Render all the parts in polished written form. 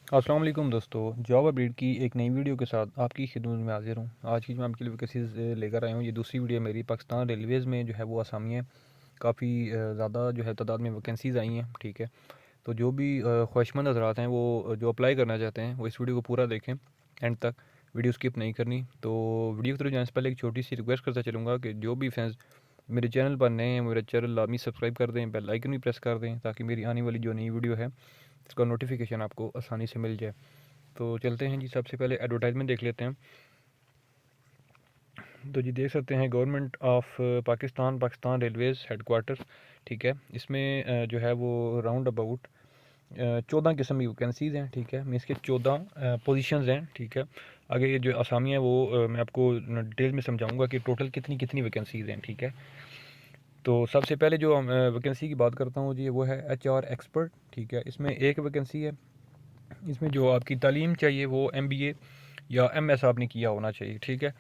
अस्सलाम वालेकुम दोस्तों, जॉब अपडेट की एक नई वीडियो के साथ आपकी खिदमत में हाजिर हूँ। आज की जो मैं आपके लिए वैकेंसीज लेकर आया हूँ, ये दूसरी वीडियो मेरी पाकिस्तान रेलवेज़ में जो है वो आसामियाँ काफ़ी ज़्यादा जो है तादाद में वैकेंसीज़ आई हैं। ठीक है, तो जो भी ख्वाहिशमंद हज़रात हैं वो जो अप्लाई करना चाहते हैं वो इस वीडियो को पूरा देखें एंड तक, वीडियो स्किप नहीं करनी। तो वीडियो की तरफ जाने से पहले एक छोटी सी रिक्वेस्ट करता चलूँगा कि जो भी फ्रेंड्स मेरे चैनल पर नए हैं, मेरा चैनल लाजमी सब्सक्राइब कर दें, बेल आइकन भी प्रेस कर दें ताकि मेरी आने वाली जो नई वीडियो है इसका नोटिफिकेशन आपको आसानी से मिल जाए। तो चलते हैं जी, सबसे पहले एडवर्टाइजमेंट देख लेते हैं। तो जी देख सकते हैं, government of Pakistan, Pakistan Railways headquarter. ठीक है, इसमें जो है वो राउंड अबाउट 14 किस्म की वैकेंसीज़ हैं। ठीक है, मीन्स के 14 पोजीशंस हैं। ठीक है, आगे ये जो आसामी है वो मैं आपको डिटेल में समझाऊंगा कि टोटल कितनी कितनी वैकेंसीज़ हैं। ठीक है, तो सबसे पहले जो वैकेंसी की बात करता हूँ जी, वो है HR एक्सपर्ट। ठीक है, इसमें एक वैकेंसी है। इसमें जो आपकी तालीम चाहिए वो MBA या MS आपने किया होना चाहिए। ठीक है,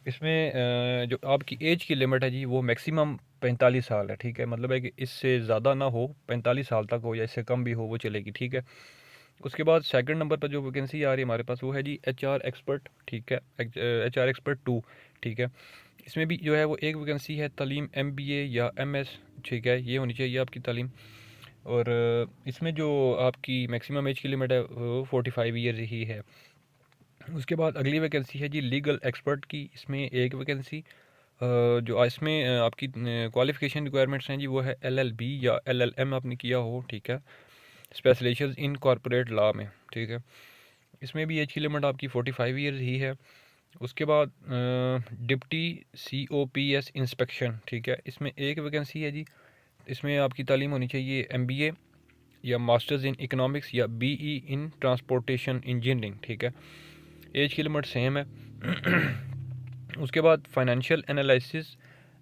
इसमें जो आपकी एज की लिमिट है जी वो मैक्सिमम 45 साल है। ठीक है, मतलब है कि इससे ज़्यादा ना हो, 45 साल तक हो या इससे कम भी हो वो चलेगी। ठीक है, उसके बाद सेकंड नंबर पर जो वैकेंसी आ रही है हमारे पास वो है जी HR एक्सपर्ट। ठीक है, HR एक्सपर्ट 2। ठीक है, इसमें भी जो है वो एक वैकेंसी है, तालीम MBA या MS। ठीक है, ये होनी चाहिए आपकी तालीम। और इसमें जो आपकी मैक्सिमम एज की लिमिट है वो 45 ईयर ही है। उसके बाद अगली वैकेंसी है जी लीगल एक्सपर्ट की। इसमें एक वैकेंसी जो इसमें आपकी क्वालिफ़िकेशन रिक्वायरमेंट्स हैं जी वो है LLB या LLM आपने किया हो। ठीक है, स्पेशलाइजेशन इन कॉरपोरेट लॉ में। ठीक है, इसमें भी एज की लिमिट आपकी 45 ईयर्स ही है। उसके बाद डिप्टी COPS इंस्पेक्शन। ठीक है, इसमें एक वैकेंसी है जी। इसमें आपकी तालीम होनी चाहिए MBA या मास्टर्स इन इकोनॉमिक्स या BE इन ट्रांसपोर्टेशन इंजीनियरिंग। ठीक है, एज की लिमिट सेम है। उसके बाद फाइनेंशियल एनालिसिस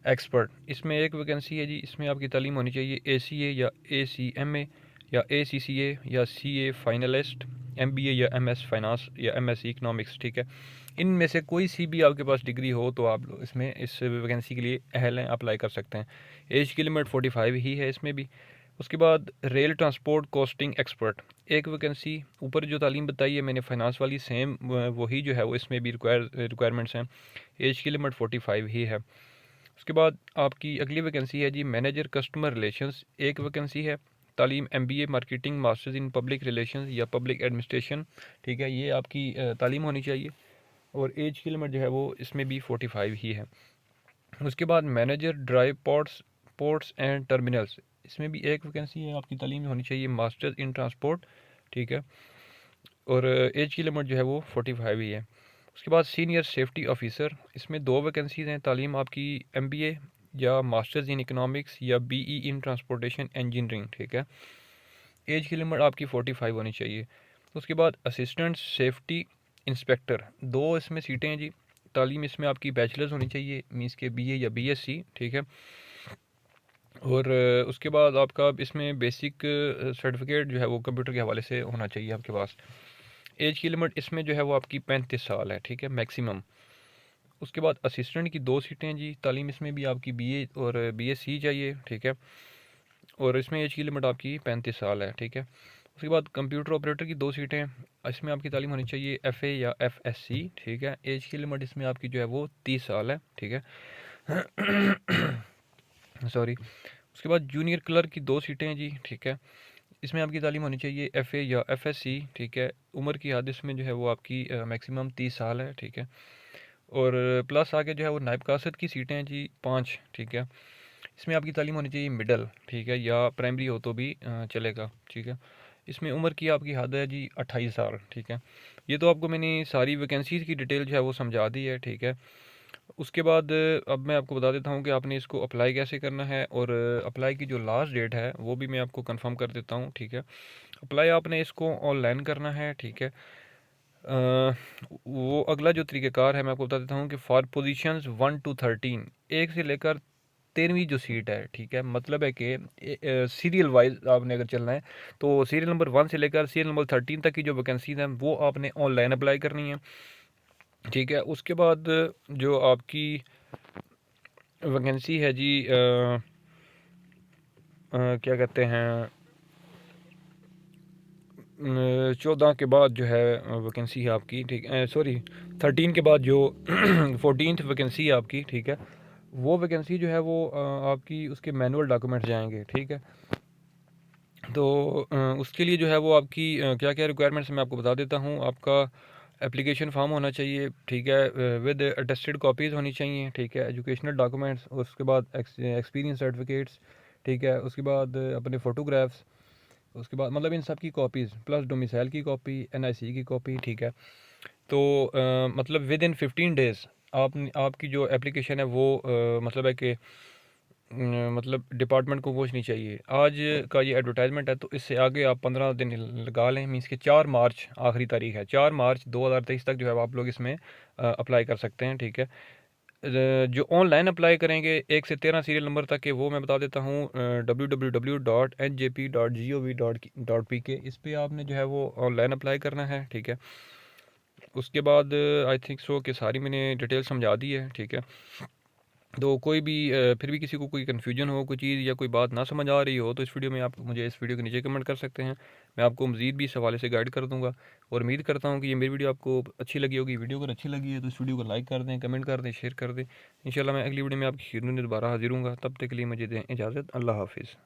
एक्सपर्ट, इसमें एक वैकेंसी है जी। इसमें आपकी तालीम होनी चाहिए ACA या ACMA या ACCA या CA फाइनलिस्ट, MBA या MS फाइनेंस या MSc इकोनॉमिक्स। ठीक है, इनमें से कोई सी भी आपके पास डिग्री हो तो आप इसमें इस वैकेंसी के लिए अहल हैं, अप्लाई कर सकते हैं। एज की लिमिट 45 ही है इसमें भी। उसके बाद रेल ट्रांसपोर्ट कोस्टिंग एक्सपर्ट, एक वैकेंसी। ऊपर जो तालीम बताई है मैंने फाइनेंस वाली, सेम वही जो है वो इसमें भी रिक्वायरमेंट्स हैं। एज की लिमिट 45 ही है। उसके बाद आपकी अगली वैकेंसी है जी मैनेजर कस्टमर रिलेशंस, एक वैकेंसी है। तालीम MBA marketing, masters in public relations या पब्लिक एडमिनिस्ट्रेशन। ठीक है, ये आपकी तालीम होनी चाहिए। और एज की लिमिट जो है वो इसमें भी 45 ही है। उसके बाद manager drive ports, ports and terminals, इसमें भी एक वैकेंसी है। आपकी तालीम होनी चाहिए मास्टर्स इन ट्रांसपोर्ट। ठीक है, और एज की लिमिट जो है वो 45 ही है। उसके बाद सीनियर सेफ्टी ऑफिसर, इसमें दो वैकेंसीज हैं। तालीम आपकी MBA या मास्टर्स इन इकोनॉमिक्स या BE इन ट्रांसपोर्टेशन इंजीनियरिंग। ठीक है, एज की लिमिट आपकी 45 होनी चाहिए। उसके बाद असिस्टेंट सेफ्टी इंस्पेक्टर, दो इसमें सीटें हैं जी। तालीम इसमें आपकी बैचलर्स होनी चाहिए, मीन्स के BA या BSc। ठीक है, और उसके बाद आपका इसमें बेसिक सर्टिफिकेट जो है वो कंप्यूटर के हवाले से होना चाहिए आपके पास। एज की लिमिट इसमें जो है वो आपकी 35 साल है। ठीक है, मैक्सिमम। उसके बाद असिस्टेंट की दो सीटें हैं जी। तालीम इसमें भी आपकी BA और BSc चाहिए। ठीक है, और इसमें एज की लिमिट आपकी 35 साल है। ठीक है, उसके बाद कंप्यूटर ऑपरेटर की दो सीटें हैं। इसमें आपकी तालीम होनी चाहिए FA या FSc। ठीक है, एज की लिमिट इसमें आपकी जो है वो 30 साल है। ठीक है, सॉरी। उसके बाद जूनियर क्लर्क की दो सीटें हैं जी। ठीक है, इसमें आपकी तालीम होनी चाहिए FA या FSc। ठीक है, उम्र की हद इसमें जो है वो आपकी मैक्सिमम 30 साल है। ठीक है, और प्लस आगे जो है वो नायब कासद की सीटें हैं जी 5। ठीक है, इसमें आपकी तालीम होनी चाहिए मिडल। ठीक है, या प्राइमरी हो तो भी चलेगा। ठीक है, इसमें उम्र की आपकी हद है जी 28 साल। ठीक है, ये तो आपको मैंने सारी वैकेंसीज़ की डिटेल जो है वो समझा दी है। ठीक है, उसके बाद अब मैं आपको बता देता हूँ कि आपने इसको अप्लाई कैसे करना है, और अप्लाई की जो लास्ट डेट है वो भी मैं आपको कंफर्म कर देता हूँ। ठीक है, अप्लाई आपने इसको ऑनलाइन करना है। ठीक है, वो अगला जो तरीक़ेकार है मैं आपको बता देता हूँ कि फॉर पोजीशंस 1 to 13, एक से लेकर 13वीं जो सीट है। ठीक है, मतलब है कि सीरियल वाइज आपने अगर चलना है तो सीरियल नंबर 1 से लेकर सीरियल नंबर 13 तक की जो वैकेंसीज हैं वो आपने ऑनलाइन अप्लाई करनी है। ठीक है, उसके बाद जो आपकी वैकेंसी है जी क्या कहते हैं, 14 के बाद जो है वैकेंसी है आपकी, ठीक है, सॉरी 13 के बाद जो 14th वैकेंसी है आपकी, ठीक है, वो वैकेंसी जो है वो आपकी उसके मैनुअल डॉक्यूमेंट्स जाएंगे, ठीक है। तो उसके लिए जो है वो आपकी क्या क्या रिक्वायरमेंट्स मैं आपको बता देता हूँ। आपका एप्लीकेशन फॉर्म होना चाहिए, ठीक है, विद अटेस्टेड कॉपीज़ होनी चाहिए, ठीक है, एजुकेशनल डॉक्यूमेंट्स, उसके बाद एक्सपीरियंस सर्टिफिकेट्स, ठीक है, उसके बाद अपने फ़ोटोग्राफ्स, उसके बाद मतलब इन सब की कॉपीज़ प्लस डोमिसाइल की कॉपी, एनआईसी की कॉपी, ठीक है। तो मतलब विद इन 15 डेज़ आपकी जो एप्लीकेशन है वो मतलब है कि मतलब डिपार्टमेंट को पहुंचनी चाहिए। आज का ये एडवर्टाइजमेंट है, तो इससे आगे आप 15 दिन लगा लें, मीन्स के 4 मार्च आखिरी तारीख है, 4 मार्च 2023 तक जो है आप लोग इसमें अप्लाई कर सकते हैं, ठीक है। जो ऑनलाइन अप्लाई करेंगे 1 से 13 सीरियल नंबर तक के, वो मैं बता देता हूँ www.njp.gov.pk, इस पर आपने जो है वो ऑनलाइन अप्लाई करना है, ठीक है। उसके बाद आई थिंक सो कि सारी मैंने डिटेल समझा दी है, ठीक है। तो कोई भी फिर भी किसी को कोई कन्फ्यूजन हो, कोई चीज़ या कोई बात ना समझ आ रही हो, तो इस वीडियो में आप मुझे इस वीडियो के नीचे कमेंट कर सकते हैं। मैं आपको मज़ीद भी इस हवाले से गाइड कर दूंगा। और उम्मीद करता हूँ कि ये मेरी वीडियो आपको अच्छी लगी होगी। वीडियो अगर अच्छी लगी है तो इस वीडियो को लाइक कर दें, कमेंट कर दें, शेयर कर दें। इंशाल्लाह मैं अगली वीडियो में आपकी खिदमत में दोबारा हाजिर हूँगा। तब तक के लिए मुझे दें इजाज़त। अल्लाह हाफिज़।